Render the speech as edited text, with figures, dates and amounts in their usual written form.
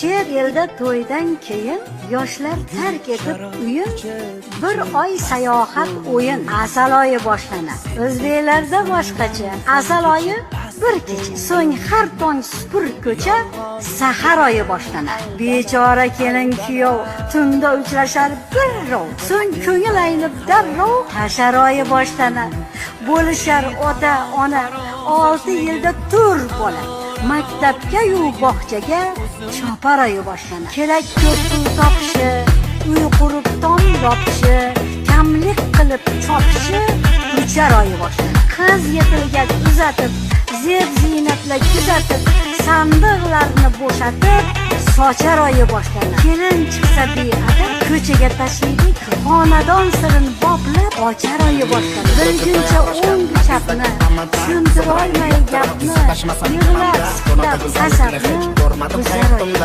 Chet elda to'ydan keyin yoshlar tark etib uyin, bir oy sayohat o'yin, asal oyi boshlanadi. O'zbeklarda boshqacha. Asal oyi bir kecha, so'ng har tong supur ko'cha sahar oyi boshlanadi. Bechora kelin kuyov tunda uchrashar bir rov, so'ng ko'ngil aynib darrov hashar oyi boshlanadi. Bo'lishar ota ona 6 yilda tur bola. Maktabga-yu bog'chaga chopar oyi boshlanadi. Kerak ko'p pul topishi, uy qurib tom yopishi, kamlik qilib chopishi uchar oyi boshlanadi. Qiz yetilgan uzatib, zeb ziynatla kuzatib, sandiqlarni bo'shatib, sochar oyi boshlanadi. Kelin chiqsa beadab, ko'chaga tashiydik, xonadon sirin boplab, ochar oyi boshlanadi. Bilguncha o'ng chapni, tushuntirolmay gapni, yig'lab, siqlab, asabni, o'zar oyi.